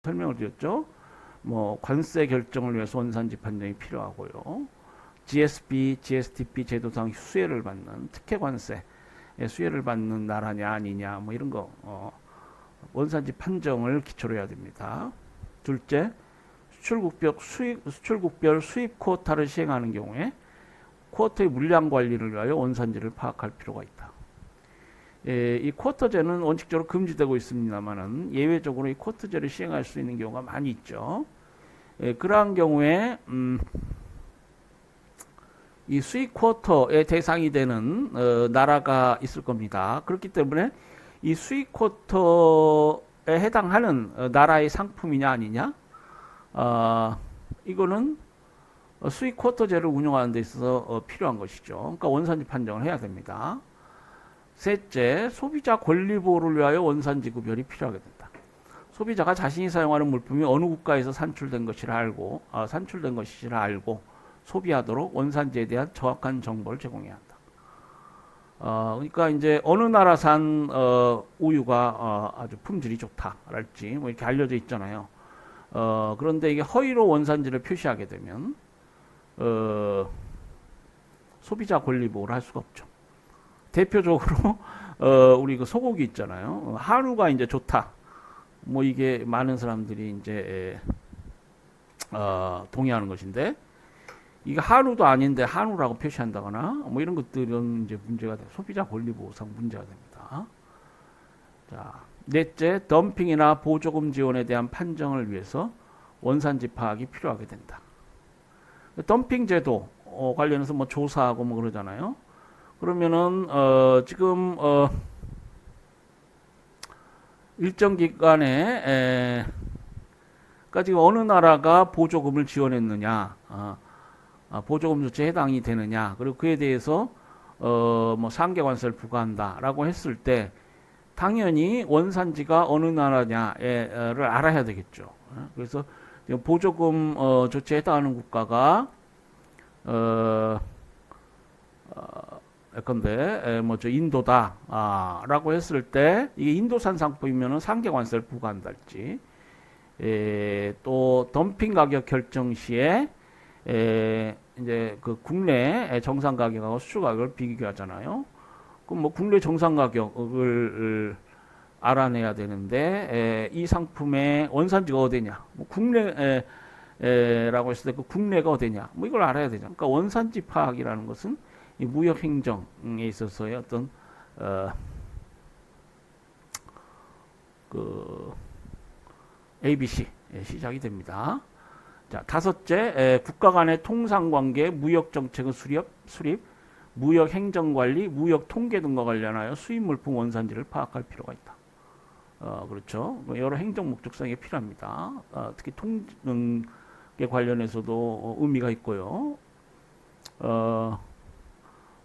설명을 드렸죠. 뭐 관세 결정을 위해서 원산지 판정이 필요하고요. GSP, GSTP 제도상 수혜를 받는 특혜 관세 수혜를 받는 나라냐 아니냐 뭐 이런 거 원산지 판정을 기초로 해야 됩니다. 둘째, 수출국별 수입 쿼오타를 시행하는 경우에 쿼오타의 물량 관리를 위하여 원산지를 파악할 필요가 있다. 이 쿼오타제는 원칙적으로 금지되고 있습니다만은 예외적으로 이 쿼오타제를 시행할 수 있는 경우가 많이 있죠. 그러한 경우에 이 수입 쿼오타의 대상이 되는 나라가 있을 겁니다. 그렇기 때문에 이 수입 쿼오타에 해당하는 나라의 상품이냐 아니냐 이거는 수입 쿼오타제를 운영하는 데 있어서 필요한 것이죠. 그러니까 원산지 판정을 해야 됩니다. 셋째, 소비자 권리 보호를 위하여 원산지 구별이 필요하게 된다. 소비자가 자신이 사용하는 물품이 어느 국가에서 산출된 것이라 알고 소비하도록 원산지에 대한 정확한 정보를 제공해야 한다. 그러니까 이제 어느 나라산 우유가 아주 품질이 좋다랄지 뭐 이렇게 알려져 있잖아요. 그런데 이게 허위로 원산지를 표시하게 되면 소비자 권리 보호를 할 수가 없죠. 대표적으로 우리 그 소고기 있잖아요. 한우가 이제 좋다. 뭐 이게 많은 사람들이 이제 동의하는 것인데 이게 한우도 아닌데 한우라고 표시한다거나 뭐 이런 것들은 이제 문제가 돼. 소비자 권리 보호상 문제가 됩니다. 자, 넷째, 덤핑이나 보조금 지원에 대한 판정을 위해서 원산지 파악이 필요하게 된다. 덤핑 제도 관련해서 뭐 조사하고 뭐 그러잖아요. 그러면은 지금 일정 기간에 그러니까 지금 어느 나라가 보조금을 지원했느냐, 보조금 조치에 해당이 되느냐, 그리고 그에 대해서 뭐 상계관세를 부과한다라고 했을 때 당연히 원산지가 어느 나라냐를 알아야 되겠죠. 그래서 보조금 조치에 해당하는 국가가 예컨대 뭐저 인도다라고 했을 때 이게 인도산 상품이면은 상계관세를 부과한달지, 또 덤핑 가격 결정 시에 이제 그 국내 정상 가격하고 수출 가격을 비교하잖아요. 그럼 뭐 국내 정상 가격을 알아내야 되는데 이 상품의 원산지가 어디냐, 뭐 국내라고 했을 때 그 국내가 어디냐, 뭐 이걸 알아야 되죠. 그러니까 원산지 파악이라는 것은 이 무역 행정에 있어서의 어떤 그 ABC 시작이 됩니다. 자, 다섯째, 국가 간의 통상관계, 무역 정책의 수립, 무역 행정관리, 무역 통계 등과 관련하여 수입 물품 원산지를 파악할 필요가 있다. 그렇죠. 여러 행정 목적성이 필요합니다. 특히 통계 관련해서도 의미가 있고요.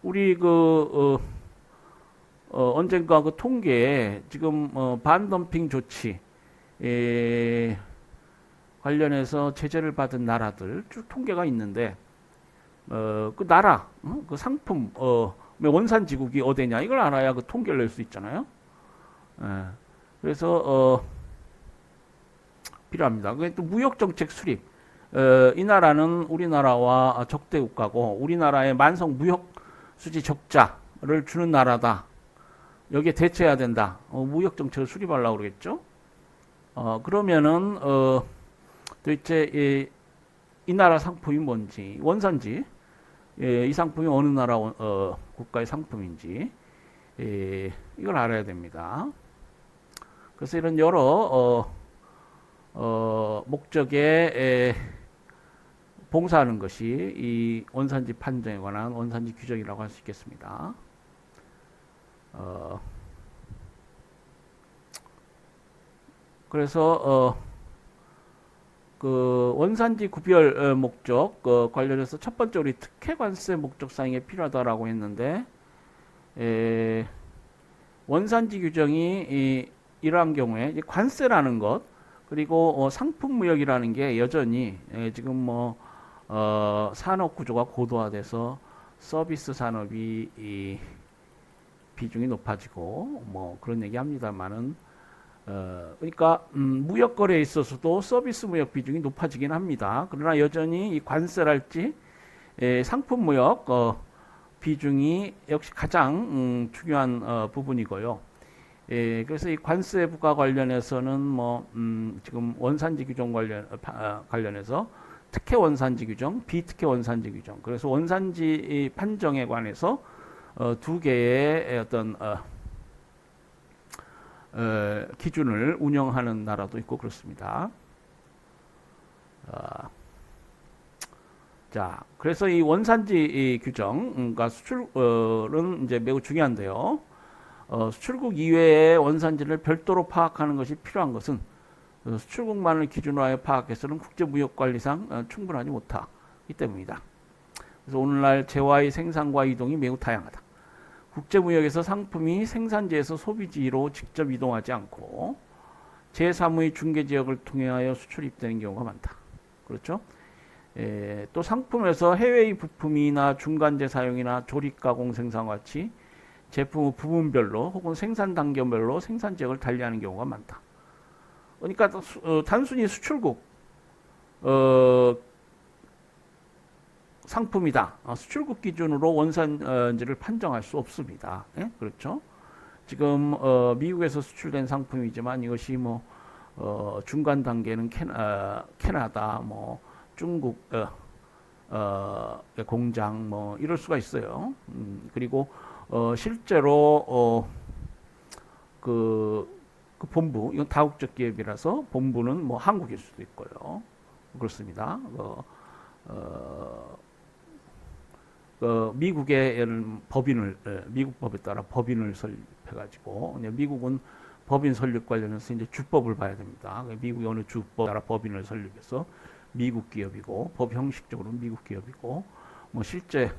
우리 언젠가 그 통계에 지금 반덤핑 조치 관련해서 제재를 받은 나라들 쭉 통계가 있는데 그 나라, 그 상품 원산지국이 어디냐 이걸 알아야 그 통계를 낼 수 있잖아요. 그래서 필요합니다. 그게 또 무역정책 수립. 이 나라는 우리나라와 적대 국가고 우리나라의 만성 무역 수지 적자를 주는 나라다. 여기에 대처해야 된다. 무역정책을 수립하려고 그러겠죠. 그러면은 도대체 이 나라 상품이 뭔지, 원산지, 이 상품이 어느 나라 국가의 상품인지 이걸 알아야 됩니다. 그래서 이런 여러 목적에 봉사하는 것이 이 원산지 판정에 관한 원산지 규정이라고 할 수 있겠습니다. 그래서 그 원산지 구별 목적 관련해서 첫 번째 우리 특혜관세 목적사항에 필요하다라고 했는데 원산지 규정이 이러한 경우에 관세라는 것 그리고 상품 무역이라는 게 여전히 지금 뭐 산업 구조가 고도화돼서 서비스 산업이 비중이 높아지고 뭐 그런 얘기합니다만은 그러니까 무역 거래에 있어서도 서비스 무역 비중이 높아지긴 합니다. 그러나 여전히 이 관세랄지 상품 무역 비중이 역시 가장 중요한 부분이고요. 그래서 이 관세 부과 관련해서는 지금 원산지 규정 관련해서 특혜 원산지 규정, 비특혜 원산지 규정. 그래서 원산지 판정에 관해서 두 개의 어떤 기준을 운영하는 나라도 있고 그렇습니다. 자, 그래서 이 원산지 규정과 수출은 이제 매우 중요한데요. 수출국 이외의 원산지를 별도로 파악하는 것이 필요한 것은 수출국만을 기준으로 하여 파악해서는 국제무역관리상 충분하지 못하기 때문이다. 그래서 오늘날 재화의 생산과 이동이 매우 다양하다. 국제무역에서 상품이 생산지에서 소비지로 직접 이동하지 않고 제3의 중개지역을 통하여 수출입되는 경우가 많다. 그렇죠? 또 상품에서 해외의 부품이나 중간재 사용이나 조립 가공 생산과 같이 제품의 부분별로 혹은 생산 단계별로 생산 지역을 달리하는 경우가 많다. 그러니까 단순히 수출국 상품이다. 수출국 기준으로 원산지를 판정할 수 없습니다. 예? 그렇죠? 지금 미국에서 수출된 상품이지만 이것이 중간 단계는 캐나다, 중국 공장 이럴 수가 있어요. 그리고 실제로 그 본부 이건 다국적 기업이라서 본부는 한국일 수도 있고요. 그렇습니다. 미국의 법인을 미국 법에 따라 법인을 설립해가지고 미국은 법인 설립 관련해서 이제 주법을 봐야 됩니다. 미국의 어느 주법 따라 법인을 설립해서 미국 기업이고 법 형식적으로는 미국 기업이고 실제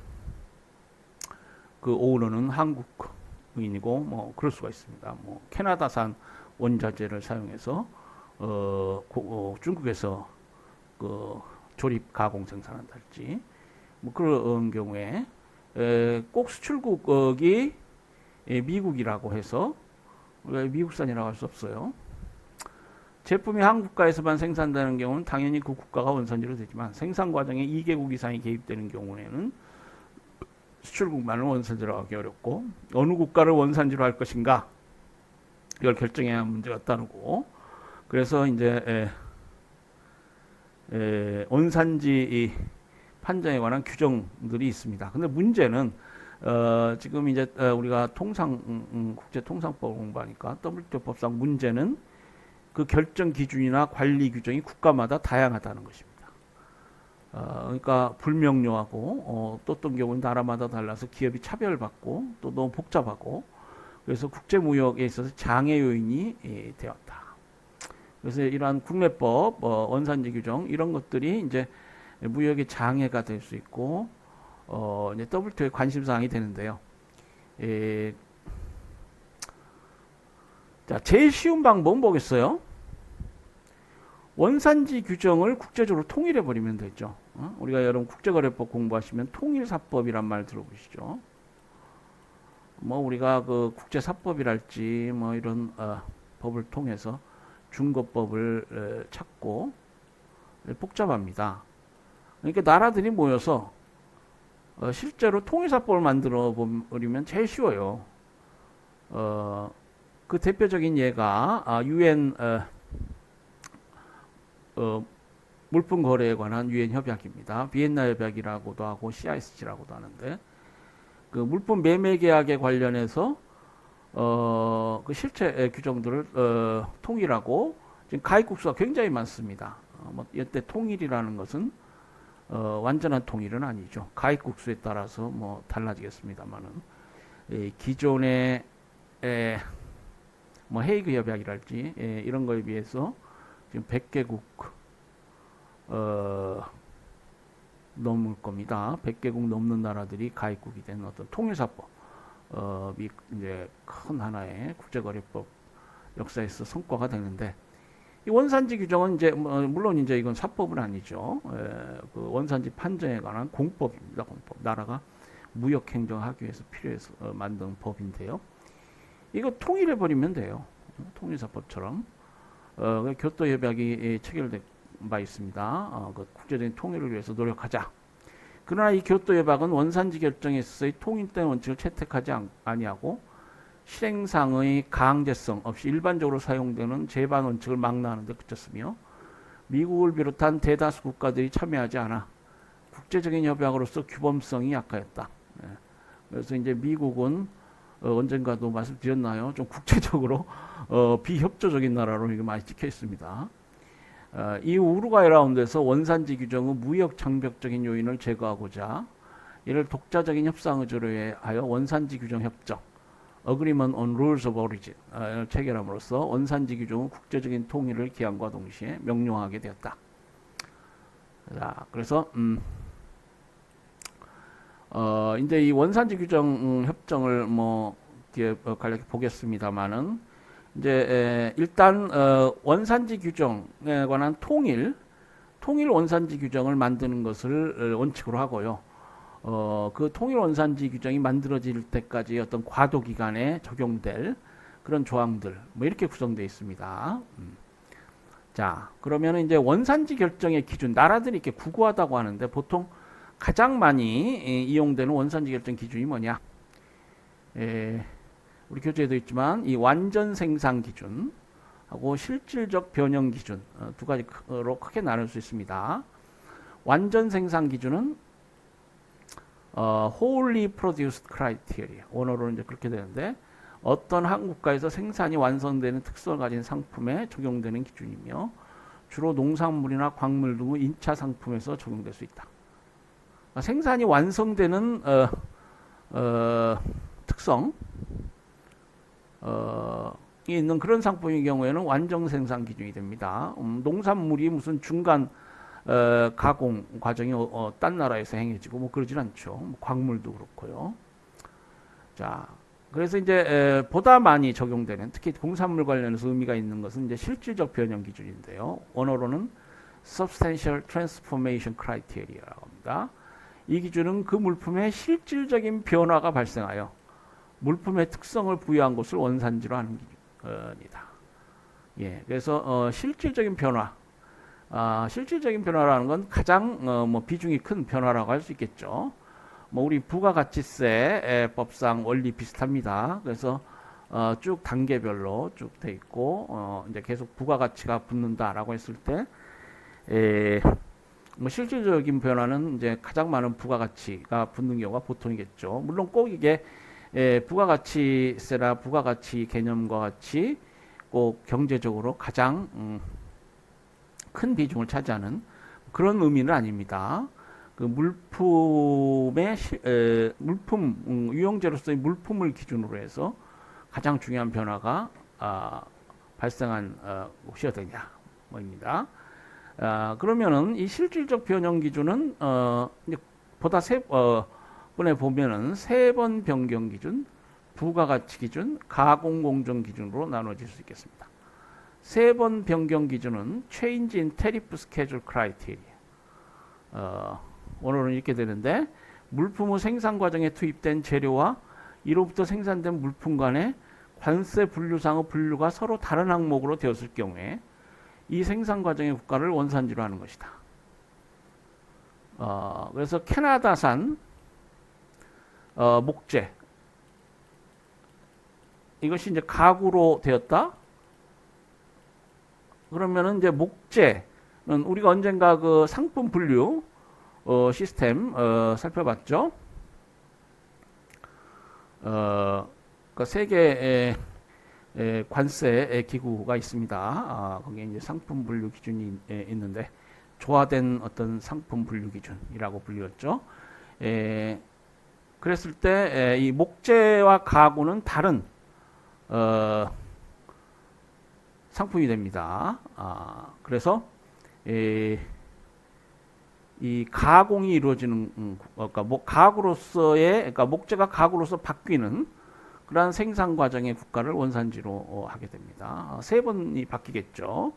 그 오너는 한국인이고 그럴 수가 있습니다. 캐나다산 원자재를 사용해서 중국에서 그 조립 가공 생산한달지 그런 경우에 꼭 수출국이 미국이라고 해서 미국산이라고 할 수 없어요. 제품이 한국가에서만 생산되는 경우는 당연히 그 국가가 원산지로 되지만 생산 과정에 2개국 이상이 개입되는 경우에는 수출국만을 원산지로 하기 어렵고 어느 국가를 원산지로 할 것인가 이걸 결정해야 하는 문제가 따르고 그래서 이제 원산지 판정에 관한 규정들이 있습니다. 근데 문제는 지금 이제 우리가 국제통상법을 공부하니까 WTO 법상 문제는 그 결정 기준이나 관리 규정이 국가마다 다양하다는 것입니다. 그러니까 불명료하고 또 어떤 경우는 나라마다 달라서 기업이 차별받고 또 너무 복잡하고 그래서 국제무역에 있어서 장애 요인이 되었다. 그래서 이러한 국내법, 원산지 규정 이런 것들이 이제 무역의 장애가 될 수 있고 이제 WTO의 관심 사항이 되는데요. 자, 제일 쉬운 방법은 뭐겠어요? 원산지 규정을 국제적으로 통일해 버리면 되죠. 우리가 여러분 국제거래법 공부하시면 통일사법이란 말 들어보시죠. 우리가 그 국제사법이랄지 이런 법을 통해서 중거법을 찾고 복잡합니다. 그러니까 나라들이 모여서 실제로 통일사법을 만들어 버리면 제일 쉬워요. 그 대표적인 예가 UN 물품 거래에 관한 유엔 협약입니다. 비엔나 협약이라고도 하고 CISG라고도 하는데 그 물품 매매 계약에 관련해서 그 실체 규정들을 통일하고 지금 가입국 수가 굉장히 많습니다. 이때 통일이라는 것은 완전한 통일은 아니죠. 가입국 수에 따라서 달라지겠습니다만은 기존의 헤이그 협약이랄지 이런 거에 비해서 지금 100개국 넘을 겁니다. 100개국 넘는 나라들이 가입국이 된 어떤 통일사법이 이제 큰 하나의 국제거래법 역사에서 성과가 되는데 이 원산지 규정은 이제 물론 이제 이건 사법은 아니죠. 그 원산지 판정에 관한 공법입니다. 공법. 나라가 무역 행정하기 위해서 필요해서 만든 법인데요. 이거 통일해 버리면 돼요. 통일사법처럼 그 교토 협약이 체결된 바 있습니다. 그 국제적인 통일을 위해서 노력하자. 그러나 이 교토 협약은 원산지 결정에 있어서의 통일된 원칙을 채택하지 아니하고 실행상의 강제성 없이 일반적으로 사용되는 재반 원칙을 망라하는 데 그쳤으며 미국을 비롯한 대다수 국가들이 참여하지 않아 국제적인 협약으로서 규범성이 약하였다. 그래서 이제 미국은 언젠가도 말씀드렸나요? 좀 국제적으로 비협조적인 나라로 이게 많이 찍혀 있습니다. 이 우루과이 라운드에서 원산지 규정의 무역 장벽적인 요인을 제거하고자 이를 독자적인 협상 의제로 하여 원산지 규정 협정 Agreement on Rules of Origin을 체결함으로써 원산지 규정의 국제적인 통일을 기한과 동시에 명령하게 되었다. 자, 그래서 이제 이 원산지 규정 협정을 뭐 간략히 보겠습니다만은 이제 일단 원산지 규정에 관한 통일 원산지 규정을 만드는 것을 원칙으로 하고요. 그 통일 원산지 규정이 만들어질 때까지 어떤 과도 기간에 적용될 그런 조항들 뭐 이렇게 구성되어 있습니다. 자, 그러면 이제 원산지 결정의 기준 나라들이 이렇게 구구하다고 하는데 보통 가장 많이 이용되는 원산지 결정 기준이 뭐냐? 우리 교재에도 있지만 이 완전 생산 기준하고 실질적 변형 기준 두 가지로 크게 나눌 수 있습니다. 완전 생산 기준은 wholly produced criteria 원어로는 이제 그렇게 되는데 어떤 한 국가에서 생산이 완성되는 특성을 가진 상품에 적용되는 기준이며 주로 농산물이나 광물 등의 인차 상품에서 적용될 수 있다. 생산이 완성되는 특성 이 있는 그런 상품의 경우에는 완전 생산 기준이 됩니다. 농산물이 무슨 중간 가공 과정이 딴 나라에서 행해지고 뭐 그러진 않죠. 뭐 광물도 그렇고요. 자, 그래서 이제 보다 많이 적용되는 특히 공산물 관련해서 의미가 있는 것은 이제 실질적 변형 기준인데요. 원어로는 substantial transformation criteria라고 합니다. 이 기준은 그 물품의 실질적인 변화가 발생하여 물품의 특성을 부여한 것을 원산지로 하는 기준입니다. 예, 그래서 실질적인 변화, 실질적인 변화라는 건 가장 뭐 비중이 큰 변화라고 할 수 있겠죠. 뭐 우리 부가가치세법상 원리 비슷합니다. 그래서 쭉 단계별로 쭉 돼 있고 이제 계속 부가가치가 붙는다라고 했을 때 뭐 실질적인 변화는 이제 가장 많은 부가가치가 붙는 경우가 보통이겠죠. 물론 꼭 이게 부가가치세나 부가가치 개념과 같이 꼭 경제적으로 가장 큰 비중을 차지하는 그런 의미는 아닙니다. 그 물품의 물품 유형제로서의 물품을 기준으로 해서 가장 중요한 변화가 발생한 것이 어떠냐 뭐입니다. 그러면은 이 실질적 변형 기준은 이제 보다 번에 보면은 3번 변경 기준, 부가가치 기준, 가공공정 기준으로 나눠질 수 있겠습니다. 3번 변경 기준은 Change in Tariff Schedule Criteria. 원어로는 이렇게 되는데 물품의 생산 과정에 투입된 재료와 이로부터 생산된 물품 간의 관세 분류상의 분류가 서로 다른 항목으로 되었을 경우에 이 생산 과정의 국가를 원산지로 하는 것이다. 그래서 캐나다산 목재 이것이 이제 가구로 되었다. 그러면은 이제 목재는 우리가 언젠가 그 상품 분류 시스템 살펴봤죠. 그 세계 관세 기구가 있습니다. 거기에 이제 상품 분류 기준이 있는데 조화된 어떤 상품 분류 기준이라고 불렸죠. 그랬을 때 이 목재와 가구는 다른 상품이 됩니다. 그래서 이 가공이 이루어지는 그러니까 가구로서의 그러니까 목재가 가구로서 바뀌는 그러한 생산 과정의 국가를 원산지로 하게 됩니다. 3번이 바뀌겠죠.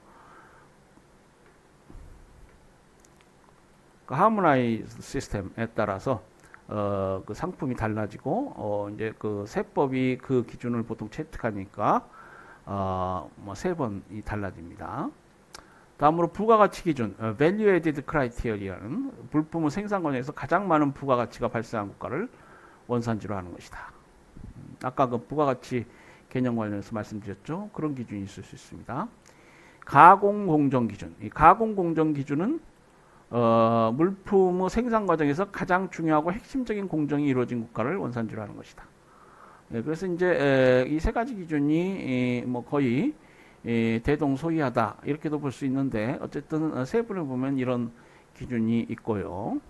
그 하모나이즈 시스템에 따라서 그 상품이 달라지고 이제 그 세법이 그 기준을 보통 채택하니까 뭐 3번이 달라집니다. 다음으로 부가가치 기준, Value Added Criteria는 물품의 생산 과정에서 가장 많은 부가가치가 발생한 국가를 원산지로 하는 것이다. 아까 그 부가가치 개념 관련해서 말씀드렸죠. 그런 기준이 있을 수 있습니다. 가공공정 기준, 이 가공공정 기준은 물품의 생산 과정에서 가장 중요하고 핵심적인 공정이 이루어진 국가를 원산지로 하는 것이다. 그래서 이제 이 3가지 기준이 뭐 거의 대동소이하다 이렇게도 볼 수 있는데 어쨌든 세부를 보면 이런 기준이 있고요.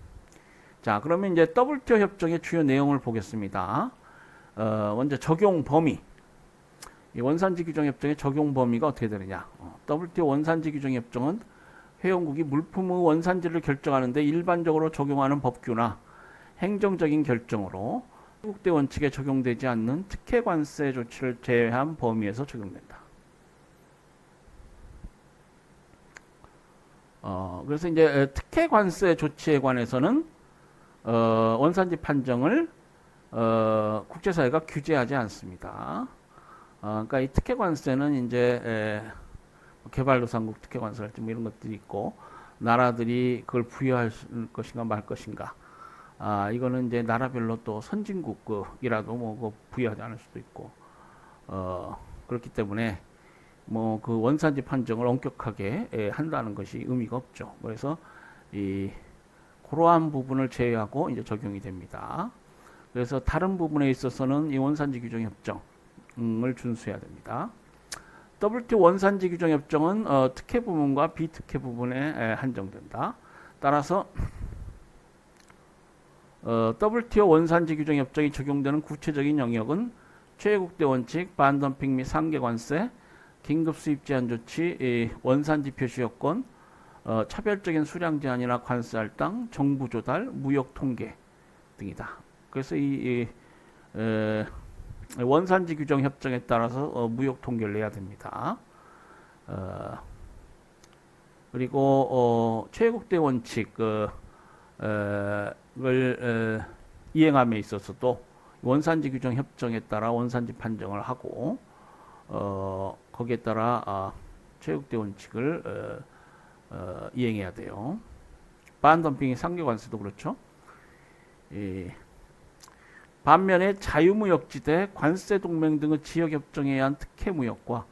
자, 그러면 이제 WTO 협정의 주요 내용을 보겠습니다. 먼저 적용 범위. 이 원산지 규정 협정의 적용 범위가 어떻게 되느냐? WTO 원산지 규정 협정은 회원국이 물품의 원산지를 결정하는데 일반적으로 적용하는 법규나 행정적인 결정으로 국대 원칙에 적용되지 않는 특혜 관세 조치를 제외한 범위에서 적용된다. 그래서 이제 특혜 관세 조치에 관해서는 원산지 판정을 국제사회가 규제하지 않습니다. 그러니까 이 특혜 관세는 이제 개발도상국 특혜 관세랄지 뭐 이런 것들이 있고 나라들이 그걸 부여할 것인가 말 것인가. 이거는 이제 나라별로 또 선진국이라도 뭐 부여하지 않을 수도 있고 그렇기 때문에 뭐 그 원산지 판정을 엄격하게 한다는 것이 의미가 없죠. 그래서 이 그러한 부분을 제외하고 이제 적용이 됩니다. 그래서 다른 부분에 있어서는 이 원산지 규정 협정을 준수해야 됩니다. WTO 원산지 규정 협정은 특혜 부분과 비특혜 부분에 한정된다. 따라서 WTO 원산지 규정 협정이 적용되는 구체적인 영역은 최애국대 원칙, 반덤핑 및 상계 관세, 긴급 수입 제한 조치, 원산지 표시 요건, 차별적인 수량 제한이나 관세 할당, 정부 조달, 무역 통계 등이다. 그래서 이 원산지 규정 협정에 따라서 무역 통계를 내야 됩니다. 그리고 최애국대 원칙을 이행함에 있어서도 원산지 규정 협정에 따라 원산지 판정을 하고 거기에 따라 최애국대 원칙을 이행해야 돼요. 반덤핑이 상계 관세도 그렇죠. 반면에 자유무역지대, 관세동맹 등의 지역협정에 의한 특혜무역과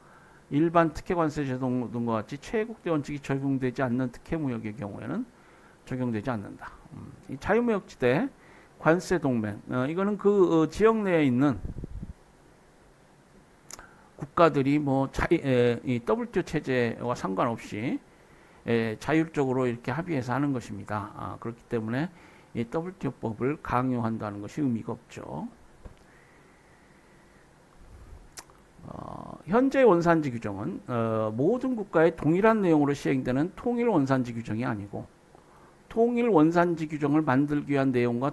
일반 특혜관세 제도 등과 같이 최애국대 원칙이 적용되지 않는 특혜무역의 경우에는 적용되지 않는다. 이 자유무역지대, 관세동맹, 이거는 그 지역 내에 있는 국가들이 뭐 이 WTO 체제와 상관없이 자율적으로 이렇게 합의해서 하는 것입니다. 그렇기 때문에 이 WTO법을 강요한다는 것이 의미가 없죠. 현재 원산지 규정은 모든 국가의 동일한 내용으로 시행되는 통일 원산지 규정이 아니고 통일 원산지 규정을 만들기 위한 내용과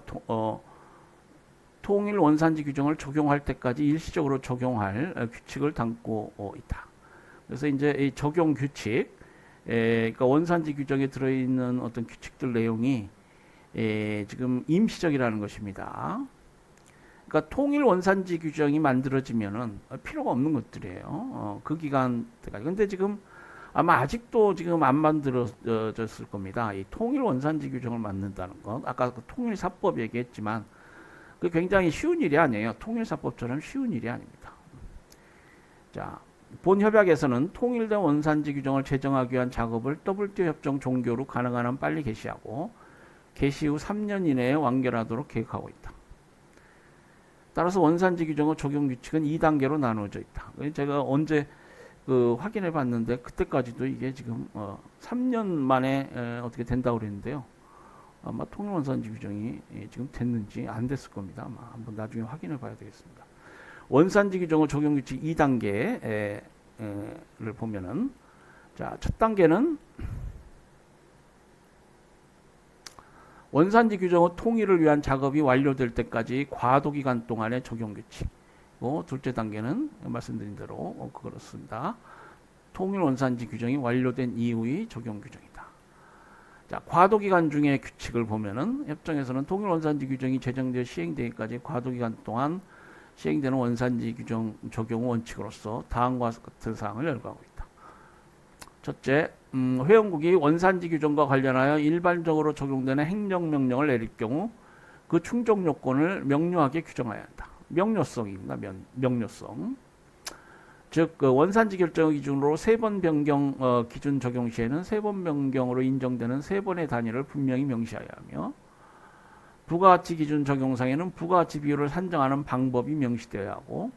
통일 원산지 규정을 적용할 때까지 일시적으로 적용할 규칙을 담고 있다. 그래서 이제 이 적용 규칙, 그러니까 원산지 규정에 들어있는 어떤 규칙들 내용이 지금 임시적이라는 것입니다. 그러니까 통일 원산지 규정이 만들어지면은 필요가 없는 것들이에요. 그 기간 때까지. 근데 지금 아마 아직도 지금 안 만들어졌을 겁니다. 이 통일 원산지 규정을 만든다는 것. 아까 그 통일사법 얘기했지만 그 굉장히 쉬운 일이 아니에요. 통일사법처럼 쉬운 일이 아닙니다. 자, 본 협약에서는 통일된 원산지 규정을 제정하기 위한 작업을 WTO 협정 종료로 가능한 한 빨리 개시하고 개시 후 3년 이내에 완결하도록 계획하고 있다. 따라서 원산지 규정의 적용 규칙은 2단계로 나누어져 있다. 제가 언제 확인해 봤는데 그때까지도 이게 지금 3년 만에 어떻게 된다고 그랬는데요. 아마 통일 원산지 규정이 지금 됐는지 안 됐을 겁니다. 아마 한번 나중에 확인해 봐야 되겠습니다. 원산지 규정의 적용 규칙 2단계를 보면은 자, 첫 단계는 원산지 규정의 통일을 위한 작업이 완료될 때까지 과도기간 동안의 적용 규칙. 둘째 단계는 말씀드린 대로 그렇습니다. 통일 원산지 규정이 완료된 이후의 적용 규정이다. 자, 과도기간 중에 규칙을 보면은 협정에서는 통일 원산지 규정이 제정되어 시행되기까지 과도기간 동안 시행되는 원산지 규정 적용 원칙으로서 다음과 같은 사항을 열거하고 있다. 첫째, 회원국이 원산지 규정과 관련하여 일반적으로 적용되는 행정명령을 내릴 경우 그 충족 요건을 명료하게 규정해야 한다. 명료성입니다. 명료성. 즉 원산지 결정을 기준으로 3번 변경 기준 적용 시에는 3번 변경으로 인정되는 3번의 단위를 분명히 명시하여야 하며 부가가치 기준 적용상에는 부가가치 비율을 산정하는 방법이 명시되어야 하고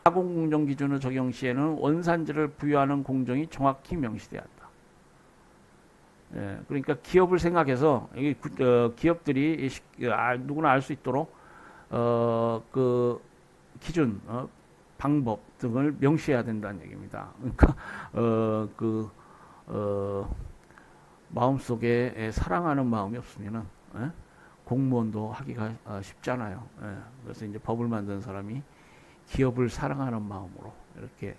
가공공정 기준을 적용 시에는 원산지를 부여하는 공정이 정확히 명시되어야 한다. 예, 그러니까 기업을 생각해서 기업들이 누구나 알 수 있도록 그 기준 방법 등을 명시해야 된다는 얘기입니다. 그러니까 마음속에 사랑하는 마음이 없으면은 공무원도 하기가 쉽잖아요. 그래서 이제 법을 만드는 사람이 기업을 사랑하는 마음으로 이렇게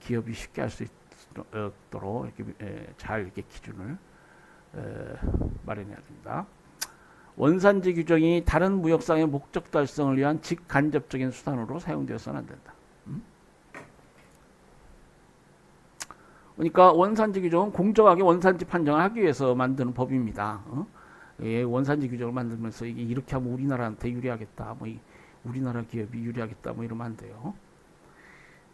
기업이 쉽게 할 수 있도록 이렇게 잘 이렇게 기준을 마련해야 됩니다. 원산지 규정이 다른 무역상의 목적 달성을 위한 직간접적인 수단으로 사용되어서는 안 된다. 그러니까 원산지 규정은 공정하게 원산지 판정을 하기 위해서 만드는 법입니다. 예, 원산지 규정을 만들면서 이게 이렇게 하면 우리나라한테 유리하겠다, 뭐 우리나라 기업이 유리하겠다, 뭐 이러면 안 돼요.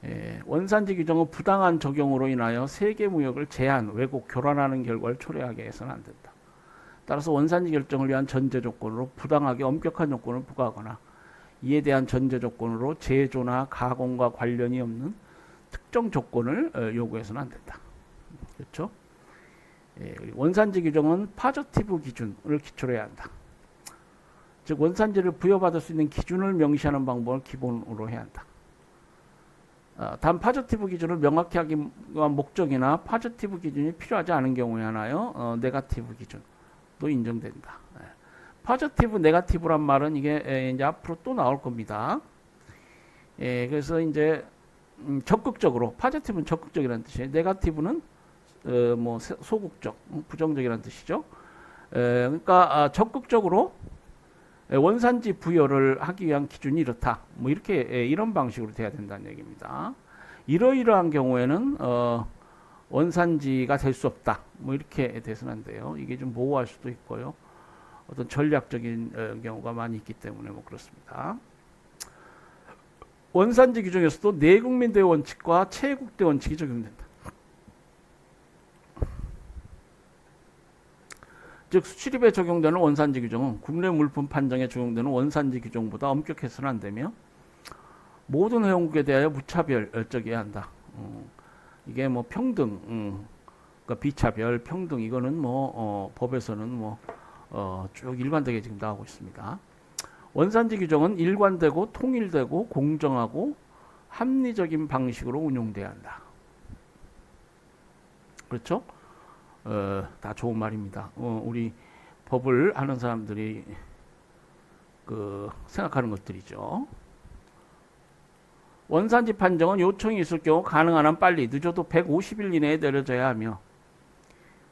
예, 원산지 규정은 부당한 적용으로 인하여 세계 무역을 제한, 왜곡, 교란하는 결과를 초래하게 해서는 안 된다. 따라서 원산지 결정을 위한 전제 조건으로 부당하게 엄격한 요건을 부과하거나 이에 대한 전제 조건으로 제조나 가공과 관련이 없는 특정 조건을 요구해서는 안 된다. 그렇죠? 예, 원산지 규정은 파저티브 기준을 기초로 해야 한다. 즉 원산지를 부여받을 수 있는 기준을 명시하는 방법을 기본으로 해야 한다. 단 파저티브 기준을 명확히 하기 위한 목적이나 파저티브 기준이 필요하지 않은 경우에 하나요 네거티브 기준도 인정된다. 파저티브, 네거티브란 말은 이게 이제 앞으로 또 나올 겁니다. 예, 그래서 이제 적극적으로, 파저티브는 적극적이라는 뜻이에요. 네거티브는 뭐 소극적, 부정적이라는 뜻이죠. 그러니까 적극적으로 원산지 부여를 하기 위한 기준이 이렇다. 뭐 이렇게 이런 방식으로 돼야 된다는 얘기입니다. 이러이러한 경우에는 원산지가 될 수 없다. 뭐 이렇게 돼서는 안 돼요. 이게 좀 모호할 수도 있고요. 어떤 전략적인 경우가 많이 있기 때문에 뭐 그렇습니다. 원산지 규정에서도 내국민 대우 원칙과 체국 대우 원칙이 적용된다. 즉 수출입에 적용되는 원산지 규정은 국내 물품 판정에 적용되는 원산지 규정보다 엄격해서는 안 되며 모든 회원국에 대하여 무차별적이어야 한다. 이게 뭐 평등, 그러니까 비차별, 평등 이거는 뭐 법에서는 뭐 쭉 일관되게 지금 나오고 있습니다. 원산지 규정은 일관되고 통일되고 공정하고 합리적인 방식으로 운용돼야 한다. 그렇죠? 다 좋은 말입니다. 우리 법을 하는 사람들이 생각하는 것들이죠. 원산지 판정은 요청이 있을 경우 가능한 한 빨리, 늦어도 150일 이내에 내려져야 하며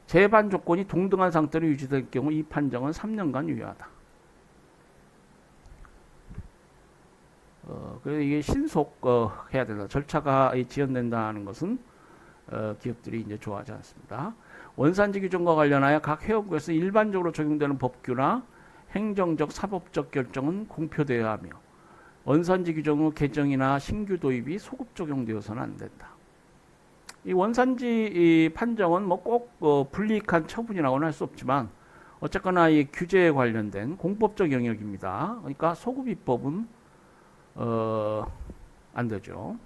재반 조건이 동등한 상태로 유지될 경우 이 판정은 3년간 유효하다. 그래서 이게 신속 해야 된다. 절차가 지연된다는 것은 기업들이 이제 좋아하지 않습니다. 원산지 규정과 관련하여 각 회원국에서 일반적으로 적용되는 법규나 행정적, 사법적 결정은 공표되어야 하며 원산지 규정의 개정이나 신규 도입이 소급 적용되어서는 안 된다. 이 원산지 판정은 뭐 꼭 불이익한 처분이라고는 할 수 없지만 어쨌거나 이 규제에 관련된 공법적 영역입니다. 그러니까 소급 입법은 안 되죠.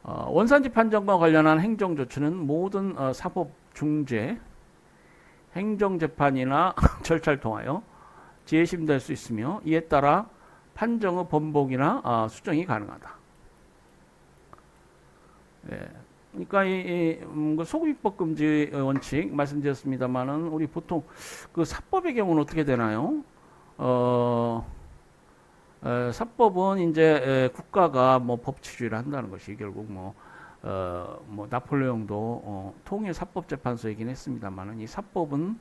원산지 판정과 관련한 행정조치는 모든 사법 중재, 행정재판이나 절차를 통하여 재심될 수 있으며 이에 따라 판정의 번복이나 수정이 가능하다. 예, 그러니까 소급입법 금지 원칙 말씀드렸습니다만은 우리 보통 그 사법의 경우는 어떻게 되나요? 사법은 이제 국가가 뭐 법치주의를 한다는 것이 결국 뭐 나폴레옹도 통일 사법재판소이긴 했습니다만은 이 사법은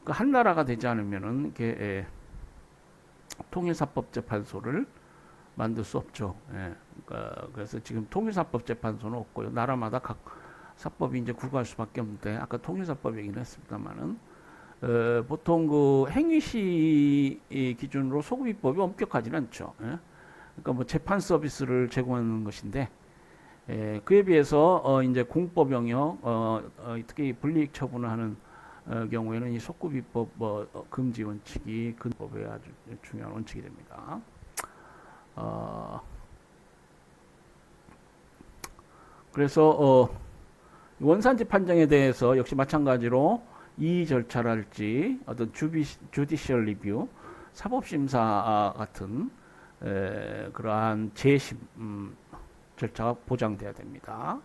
그 한 나라가 되지 않으면은 이게 통일사법재판소를 만들 수 없죠. 예. 그래서 지금 통일사법재판소는 없고요. 나라마다 각 사법이 이제 구가할 수밖에 없는데 아까 통일사법 얘기는 했습니다만은 보통 그 행위시 기준으로 소급입법이 엄격하지는 않죠. 예. 그러니까 뭐 재판 서비스를 제공하는 것인데 그에 비해서 이제 공법 영역 특히 불이익 처분을 하는 경우에는 이 소급입법 금지 원칙이 근법에 아주 중요한 원칙이 됩니다. 그래서 원산지 판정에 대해서 역시 마찬가지로 이의 절차랄지 어떤 주디셜 리뷰, 사법심사 같은 그러한 재심 절차가 보장돼야 됩니다.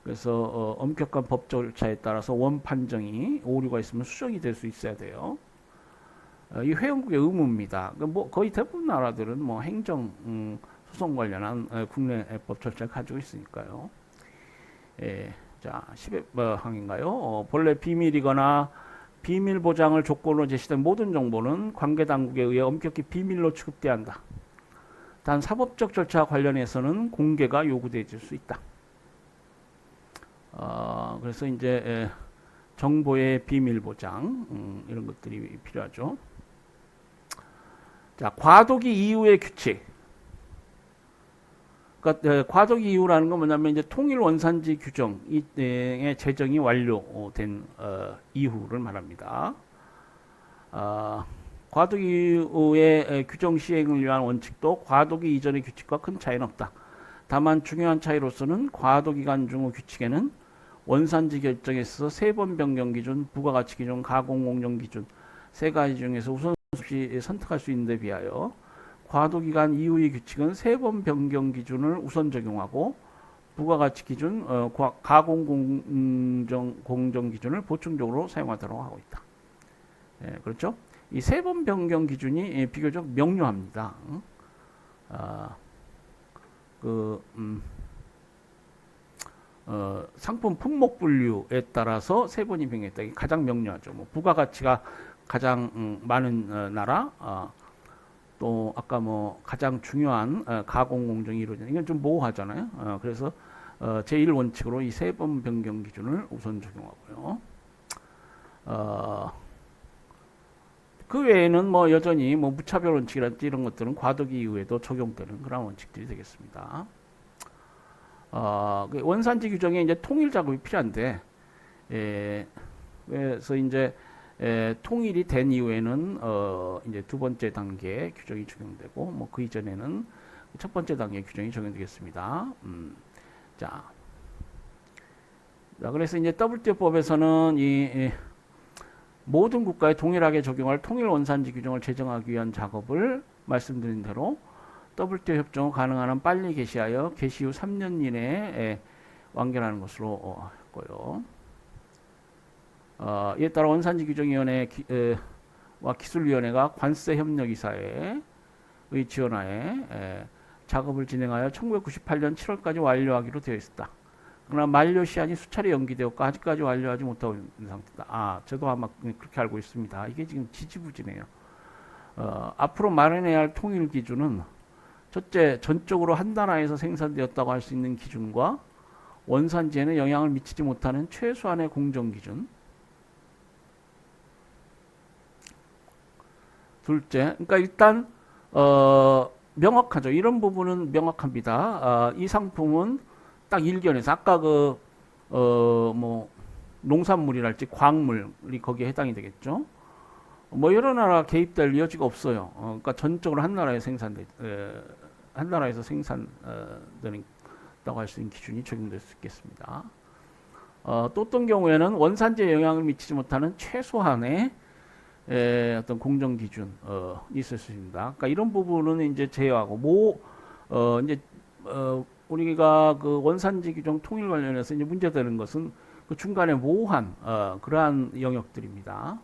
그래서 엄격한 법 절차에 따라서 원 판정이 오류가 있으면 수정이 될 수 있어야 돼요. 이 회원국의 의무입니다. 뭐 거의 대부분 나라들은 뭐 행정 소송 관련한 국내 법 절차를 가지고 있으니까요. 자, 10회 항인가요? 본래 비밀이거나 비밀 보장을 조건으로 제시된 모든 정보는 관계 당국에 의해 엄격히 비밀로 취급돼야 한다. 단 사법적 절차 관련해서는 공개가 요구될 수 있다. 그래서 이제 정보의 비밀 보장 이런 것들이 필요하죠. 자, 과도기 이후의 규칙. 그러니까 과도기 이후라는 건 뭐냐면 이제 통일 원산지 규정의 제정이 완료된 이후를 말합니다. 과도기 이후의 규정 시행을 위한 원칙도 과도기 이전의 규칙과 큰 차이는 없다. 다만 중요한 차이로서는 과도기간 중의 규칙에는 원산지 결정에 있어서 3번 변경 기준, 부가가치 기준, 가공 공정 기준 세 가지 중에서 우선순위 선택할 수 있는 데 비하여 과도기간 이후의 규칙은 3번 변경 기준을 우선 적용하고 부가가치 기준, 가공 공정 기준을 보충적으로 사용하도록 하고 있다. 그렇죠? 이 3번 변경 기준이 비교적 명료합니다. 상품 품목 분류에 따라서 3번이 변경했다. 이게 가장 명료하죠. 뭐 부가가치가 가장 많은 나라, 또 아까 뭐 가장 중요한 가공 공정이 이루어지는 이건 좀 모호하잖아요. 그래서 제1원칙으로 이 3번 변경 기준을 우선 적용하고요. 그 외에는 뭐 여전히 뭐 무차별 원칙이라든지 이런 것들은 과도기 이후에도 적용되는 그런 원칙들이 되겠습니다. 그 원산지 규정에 이제 통일 작업이 필요한데, 그래서 이제 통일이 된 이후에는 이제 두 번째 단계 규정이 적용되고, 뭐 그 이전에는 첫 번째 단계 규정이 적용되겠습니다. 자, 그래서 이제 WTO법에서는 이 모든 국가에 동일하게 적용할 통일 원산지 규정을 제정하기 위한 작업을 말씀드린 대로 WTO 협정을 가능한 한 빨리 개시하여 개시 후 3년 이내에 완결하는 것으로 했고요. 이에 따라 원산지 규정위원회와 기술위원회가 관세협력이사회의 지원하에 작업을 진행하여 1998년 7월까지 완료하기로 되어 있었다. 그러나 만료 시한이 수차례 연기되었고 아직까지 완료하지 못하고 있는 상태다. 저도 아마 그렇게 알고 있습니다. 이게 지금 지지부진해요. 앞으로 마련해야 할 통일 기준은 첫째, 전적으로 한 나라에서 생산되었다고 할 수 있는 기준과 원산지에는 영향을 미치지 못하는 최소한의 공정 기준. 둘째, 그러니까 일단 명확하죠. 이런 부분은 명확합니다. 이 상품은 딱 일견에서 아까 뭐 농산물이랄지 광물이 거기에 해당이 되겠죠. 뭐 여러 나라 개입될 여지가 없어요. 그러니까 전적으로 한 나라에서 생산된다고 할 수 있는 기준이 적용될 수 있겠습니다. 또 어떤 경우에는 원산지에 영향을 미치지 못하는 최소한의 어떤 공정 기준이 있을 수 있습니다. 그러니까 이런 부분은 이제 제외하고 이제 우리가 그 원산지 규정 통일 관련해서 이제 문제되는 것은 그 중간에 모호한 그러한 영역들입니다.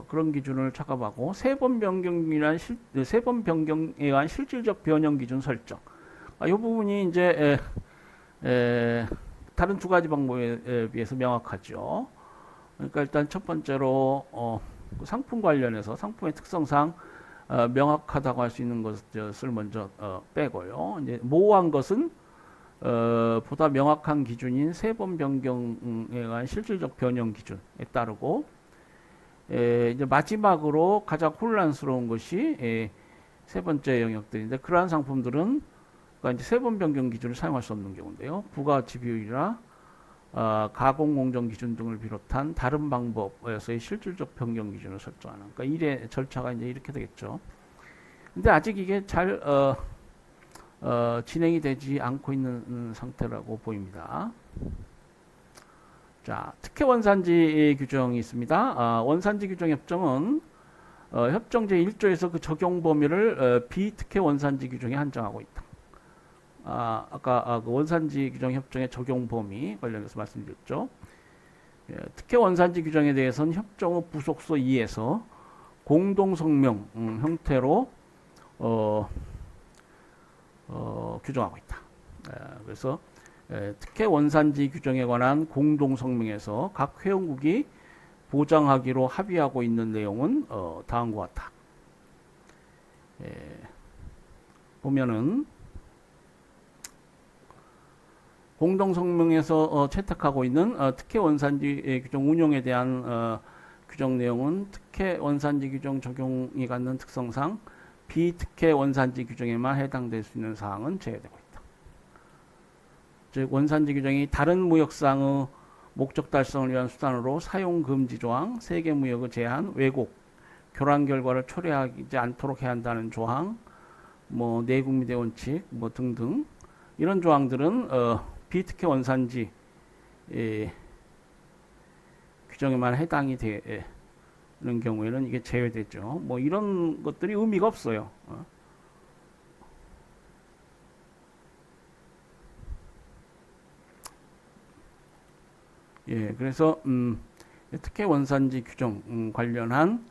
그런 기준을 착압하고 세번 변경에 의한 실질적 변형 기준 설정. 이 부분이 이제 다른 두 가지 방법에 비해서 명확하죠. 그러니까 일단 첫 번째로 그 상품 관련해서 상품의 특성상 명확하다고 할 수 있는 것을 먼저 빼고요. 이제 모호한 것은 보다 명확한 기준인 세번 변경에 관한 실질적 변형 기준에 따르고 이제 마지막으로 가장 혼란스러운 것이 세 번째 영역들인데 그러한 상품들은 그러니까 이제 세번 변경 기준을 사용할 수 없는 경우인데요. 부가가치 비율이나 가공 공정 기준 등을 비롯한 다른 방법에서의 실질적 변경 기준을 설정하는. 그러니까 일의 절차가 이제 이렇게 되겠죠. 근데 아직 이게 잘 진행이 되지 않고 있는 상태라고 보입니다. 자, 특혜 원산지 규정이 있습니다. 원산지 규정 협정은 협정 제1조에서 그 적용 범위를 비특혜 원산지 규정에 한정하고 있다. 아까 그 원산지 규정 협정의 적용 범위 관련해서 말씀드렸죠. 특혜 원산지 규정에 대해서는 협정의 부속서 2에서 공동성명 형태로 규정하고 있다. 그래서 특혜 원산지 규정에 관한 공동성명에서 각 회원국이 보장하기로 합의하고 있는 내용은 다음과 같다. 보면은 공동성명에서 채택하고 있는 특혜 원산지 규정 운용에 대한 규정 내용은 특혜 원산지 규정 적용이 갖는 특성상 비특혜 원산지 규정에만 해당될 수 있는 사항은 제외되고 있다. 즉 원산지 규정이 다른 무역상의 목적 달성을 위한 수단으로 사용 금지 조항, 세계 무역의 제한, 왜곡, 교란 결과를 초래하지 않도록 해야 한다는 조항, 뭐 내국미대 원칙, 뭐 등등 이런 조항들은 비특혜 원산지 규정에만 해당이 되는 경우에는 이게 제외되죠. 뭐 이런 것들이 의미가 없어요. 그래서 특혜 원산지 규정 관련한